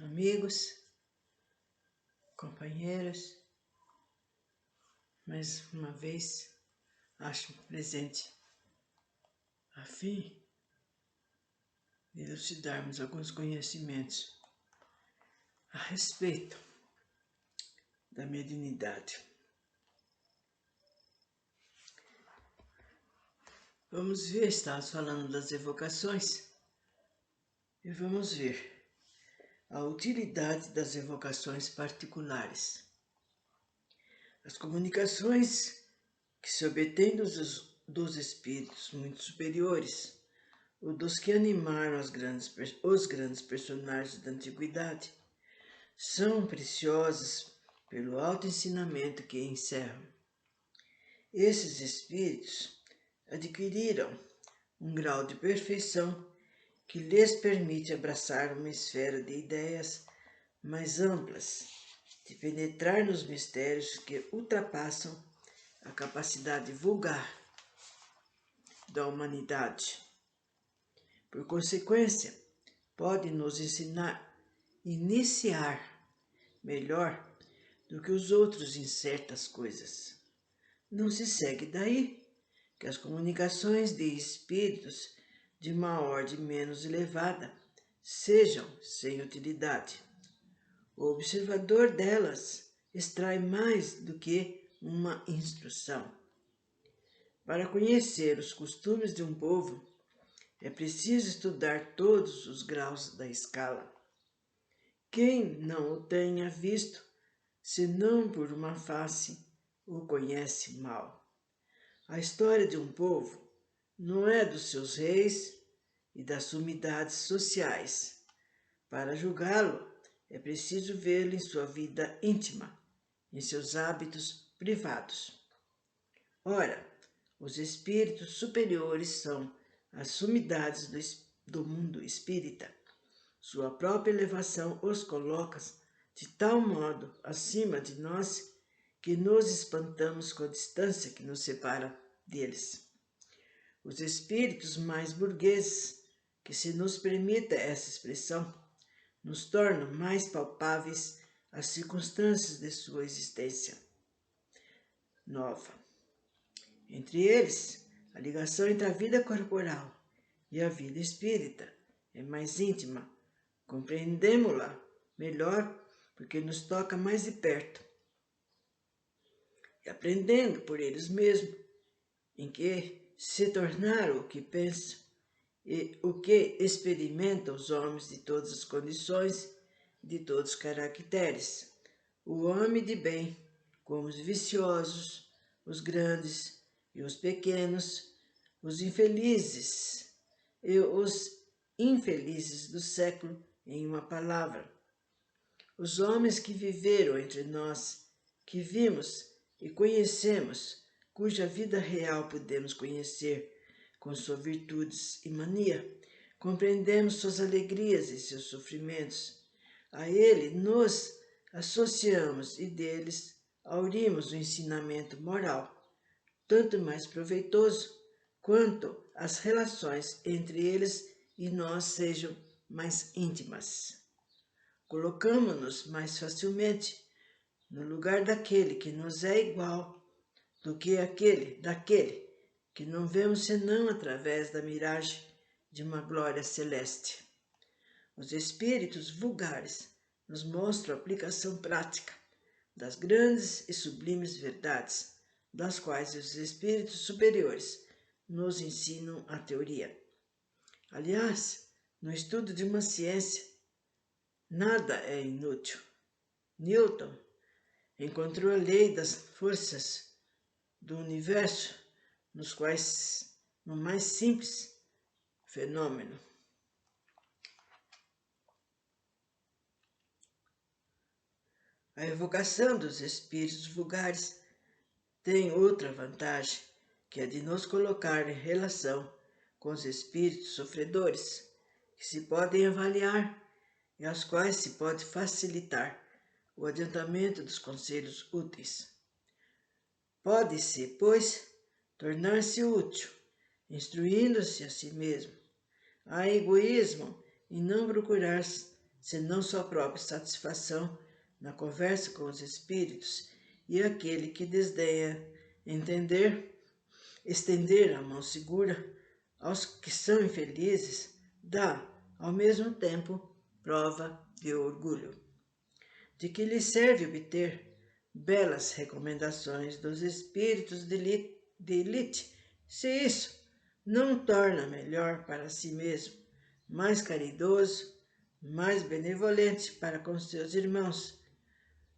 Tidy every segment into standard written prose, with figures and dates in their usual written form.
amigos, companheiros, mais uma vez acho presente a fim de elucidarmos alguns conhecimentos a respeito da mediunidade. Vamos ver, estamos falando das evocações e vamos ver a utilidade das evocações particulares. As comunicações que se obtêm dos espíritos muito superiores, ou dos que animaram os grandes personagens da antiguidade, são preciosas pelo alto ensinamento que encerram. Esses espíritos adquiriram um grau de perfeição que lhes permite abraçar uma esfera de ideias mais amplas, de penetrar nos mistérios que ultrapassam a capacidade vulgar da humanidade. Por consequência, pode nos iniciar melhor do que os outros em certas coisas. Não se segue daí que as comunicações de espíritos de uma ordem menos elevada sejam sem utilidade. O observador delas extrai mais do que uma instrução. Para conhecer os costumes de um povo, é preciso estudar todos os graus da escala. Quem não o tenha visto, senão por uma face, o conhece mal. A história de um povo não é dos seus reis e das sumidades sociais. Para julgá-lo, é preciso vê-lo em sua vida íntima, em seus hábitos privados. Ora, os espíritos superiores são as sumidades do mundo espírita. Sua própria elevação os coloca de tal modo acima de nós que nos espantamos com a distância que nos separa deles. Os espíritos mais burgueses, que se nos permita essa expressão, nos tornam mais palpáveis as circunstâncias de sua existência nova. Entre eles, a ligação entre a vida corporal e a vida espírita é mais íntima. Compreendemo-la melhor porque nos toca mais de perto. E aprendendo por eles mesmos em que se tornaram o que pensam e o que experimentam os homens de todas as condições, de todos os caracteres, o homem de bem, como os viciosos, os grandes e os pequenos, os infelizes e os infelizes do século, em uma palavra. Os homens que viveram entre nós, que vimos e conhecemos, cuja vida real podemos conhecer, com suas virtudes e mania, compreendemos suas alegrias e seus sofrimentos. A ele nos associamos e deles aurimos o ensinamento moral, tanto mais proveitoso quanto as relações entre eles e nós sejam mais íntimas. Colocamo-nos mais facilmente no lugar daquele que nos é igual do que daquele que não vemos senão através da miragem de uma glória celeste. Os espíritos vulgares nos mostram a aplicação prática das grandes e sublimes verdades, das quais os espíritos superiores nos ensinam a teoria. Aliás, no estudo de uma ciência, nada é inútil. Newton encontrou a lei das forças do universo no mais simples fenômeno. A evocação dos espíritos vulgares tem outra vantagem, que é de nos colocar em relação com os espíritos sofredores, que se podem avaliar e aos quais se pode facilitar o adiantamento dos conselhos úteis. Pode-se, pois, tornar-se útil, instruindo-se a si mesmo. Há egoísmo em não procurar senão sua própria satisfação na conversa com os espíritos, e aquele que desdenha estender a mão segura aos que são infelizes, dá, ao mesmo tempo, prova de orgulho. De que lhe serve obter belas recomendações dos espíritos de elite, se isso não o torna melhor para si mesmo, mais caridoso, mais benevolente para com seus irmãos,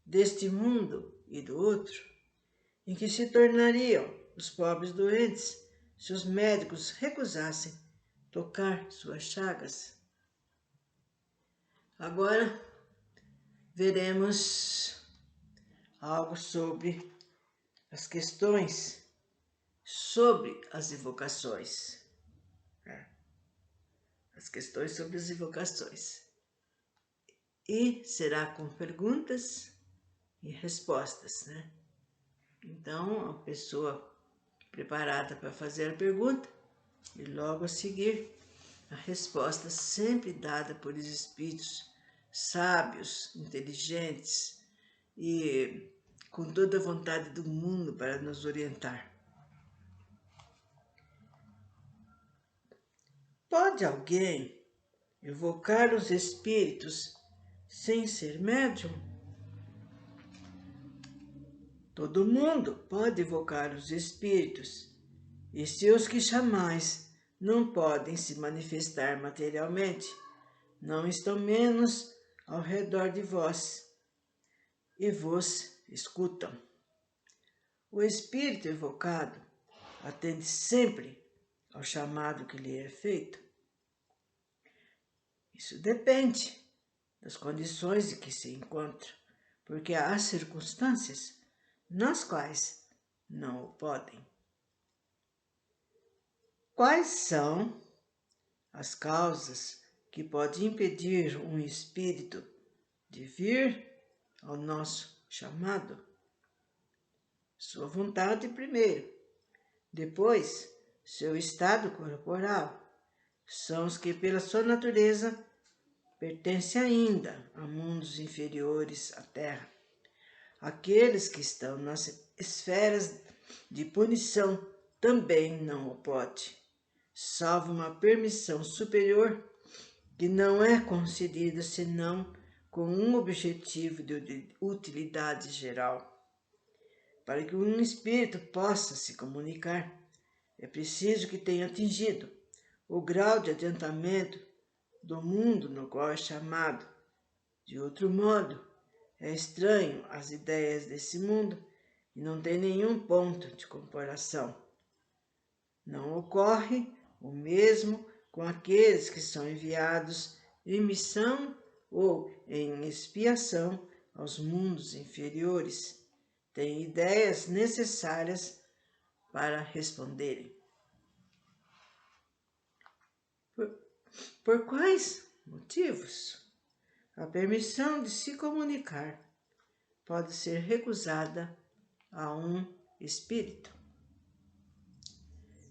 deste mundo e do outro, em que se tornariam os pobres doentes se os médicos recusassem tocar suas chagas. Agora veremos algo sobre as questões sobre as invocações. As questões sobre as invocações. E será com perguntas e respostas, né? Então, a pessoa preparada para fazer a pergunta e logo a seguir a resposta sempre dada por espíritos sábios, inteligentes e com toda a vontade do mundo para nos orientar. Pode alguém evocar os espíritos sem ser médium? Todo mundo pode evocar os espíritos, e se os que chamais não podem se manifestar materialmente, não estão menos ao redor de vós e vos escutam. O espírito evocado atende sempre ao chamado que lhe é feito. Isso depende das condições em que se encontra, porque há circunstâncias nas quais não o podem. Quais são as causas que podem impedir um espírito de vir ao nosso chamado? Sua vontade primeiro, depois seu estado corporal, são os que pela sua natureza pertencem ainda a mundos inferiores à Terra. Aqueles que estão nas esferas de punição também não o pode, salvo uma permissão superior que não é concedida senão com um objetivo de utilidade geral. Para que um espírito possa se comunicar, é preciso que tenha atingido o grau de adiantamento do mundo no qual é chamado. De outro modo, é estranho às ideias desse mundo e não tem nenhum ponto de comparação. Não ocorre o mesmo com aqueles que são enviados em missão ou em expiação aos mundos inferiores. Têm ideias necessárias para responderem. Por quais motivos a permissão de se comunicar pode ser recusada a um espírito?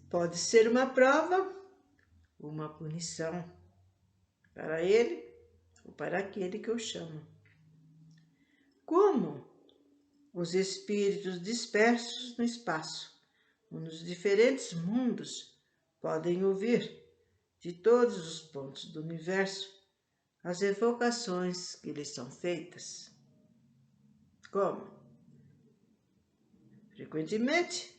Pode ser uma prova, uma punição para ele ou para aquele que o chama. Como os espíritos dispersos no espaço, ou nos diferentes mundos, podem ouvir de todos os pontos do universo as evocações que lhes são feitas? Como? Frequentemente,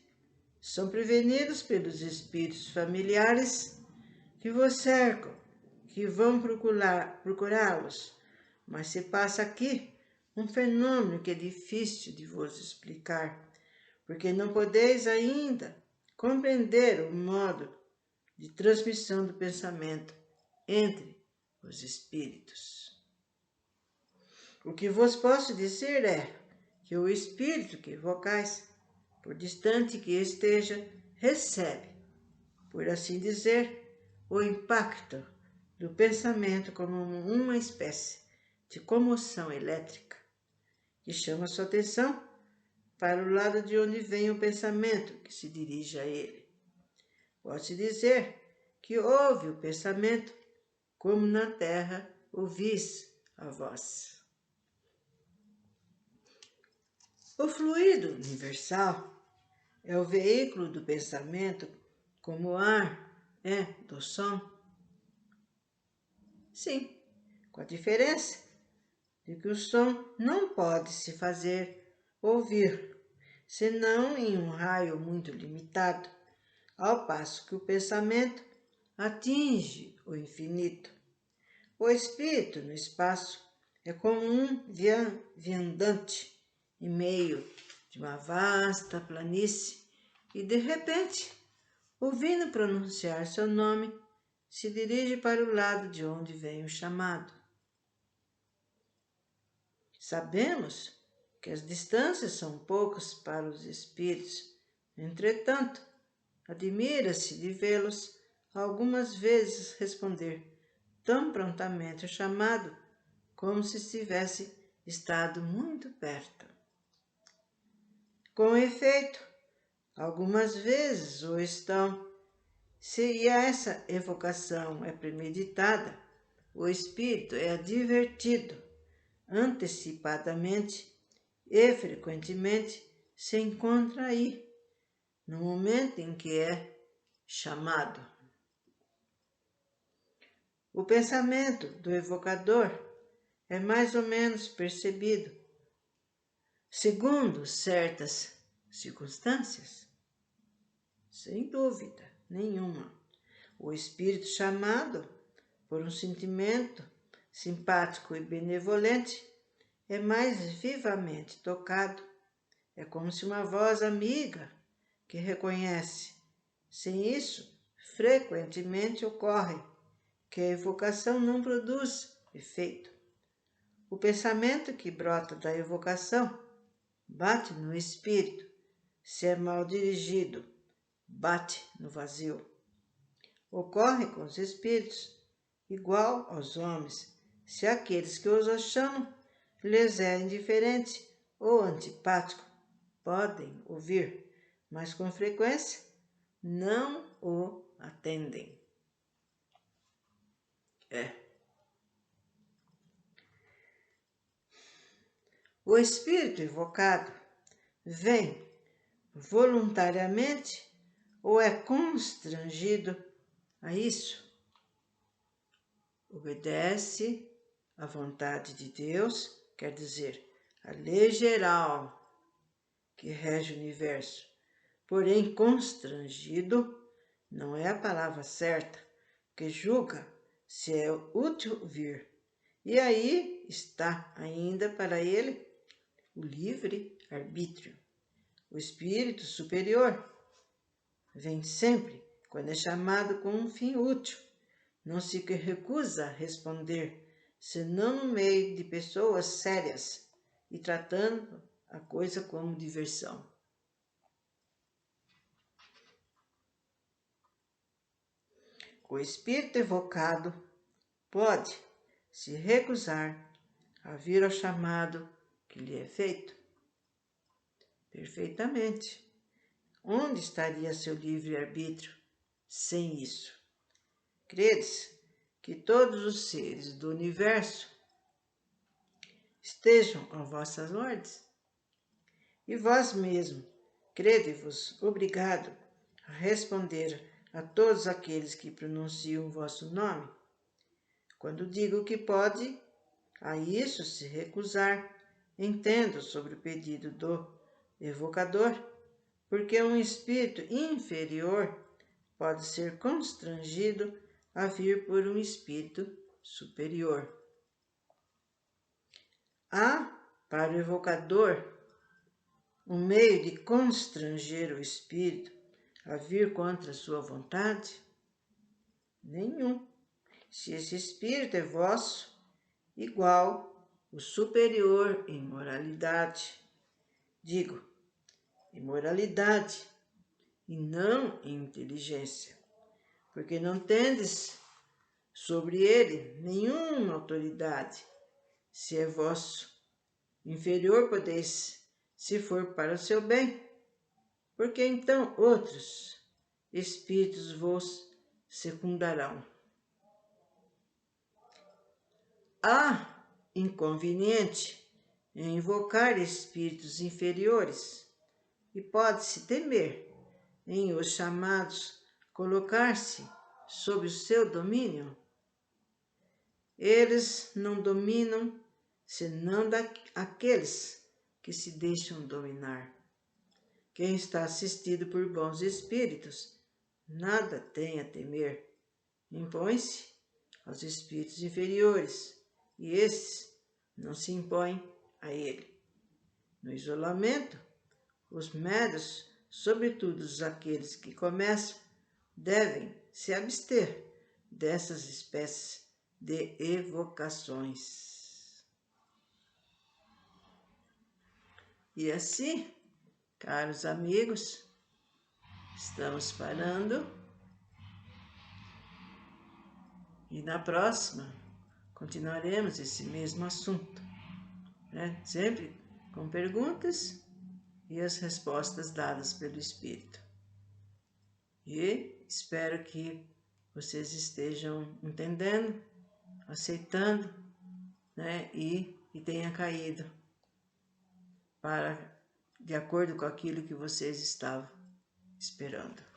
são prevenidos pelos espíritos familiares que vos cercam, que vão procurá-los, mas se passa aqui um fenômeno que é difícil de vos explicar, porque não podeis ainda compreender o modo de transmissão do pensamento entre os espíritos. O que vos posso dizer é que o espírito que evocais, por distante que esteja, recebe, por assim dizer, o impacto do pensamento como uma espécie de comoção elétrica que chama sua atenção para o lado de onde vem o pensamento que se dirige a ele. Pode-se dizer que ouve o pensamento como na terra ouvis a vós. O fluido universal é o veículo do pensamento, como o ar é do som. Sim, com a diferença de que o som não pode se fazer ouvir, senão em um raio muito limitado, ao passo que o pensamento atinge o infinito. O espírito no espaço é como um viandante em meio de uma vasta planície e, de repente, ouvindo pronunciar seu nome, se dirige para o lado de onde vem o chamado. Sabemos que as distâncias são poucas para os espíritos, entretanto, admira-se de vê-los algumas vezes responder tão prontamente ao chamado como se estivesse estado muito perto. Com efeito, algumas vezes o estão. Se essa evocação é premeditada, o espírito é advertido antecipadamente e frequentemente se encontra aí, no momento em que é chamado. O pensamento do evocador é mais ou menos percebido, segundo certas circunstâncias. Sem dúvida nenhuma, o espírito chamado por um sentimento simpático e benevolente é mais vivamente tocado. É como se uma voz amiga que reconhece. Sem isso, frequentemente ocorre que a evocação não produz efeito. O pensamento que brota da evocação bate no espírito, se é mal dirigido, bate no vazio. Ocorre com os espíritos, igual aos homens, se aqueles que os chamam lhes é indiferente ou antipático, podem ouvir, mas com frequência não o atendem. O espírito evocado vem voluntariamente ou é constrangido a isso? Obedece à vontade de Deus, quer dizer, a lei geral que rege o universo. Porém, constrangido não é a palavra certa, que julga se é útil vir. E aí está ainda para ele o livre-arbítrio. O espírito superior vem sempre quando é chamado com um fim útil. Não se recusa a responder, senão no meio de pessoas sérias e tratando a coisa como diversão. O espírito evocado pode se recusar a vir ao chamado que lhe é feito. Perfeitamente. Onde estaria seu livre-arbítrio sem isso? Credes que todos os seres do universo estejam a vossas ordens? E vós mesmo, crede-vos obrigado a responder a todos aqueles que pronunciam o vosso nome? Quando digo que pode a isso se recusar, entendo sobre o pedido do evocador, porque um espírito inferior pode ser constrangido a vir por um espírito superior. Há, para o evocador, um meio de constranger o espírito a vir contra sua vontade? Nenhum. Se esse espírito é vosso, igual o superior em moralidade. Digo, em moralidade e não em inteligência, porque não tendes sobre ele nenhuma autoridade. Se é vosso, inferior podeis, se for para o seu bem, porque então outros espíritos vos secundarão. Há inconveniente em invocar espíritos inferiores e pode-se temer em os chamados colocar-se sob o seu domínio? Eles não dominam senão aqueles que se deixam dominar. Quem está assistido por bons espíritos nada tem a temer. Impõe-se aos espíritos inferiores e esses não se impõem a ele. No isolamento, os médiuns, sobretudo aqueles que começam, devem se abster dessas espécies de evocações. E assim, caros amigos, estamos parando e na próxima continuaremos esse mesmo assunto, né? Sempre com perguntas e as respostas dadas pelo Espírito. E espero que vocês estejam entendendo, aceitando, né? E tenha caído de acordo com aquilo que vocês estavam esperando.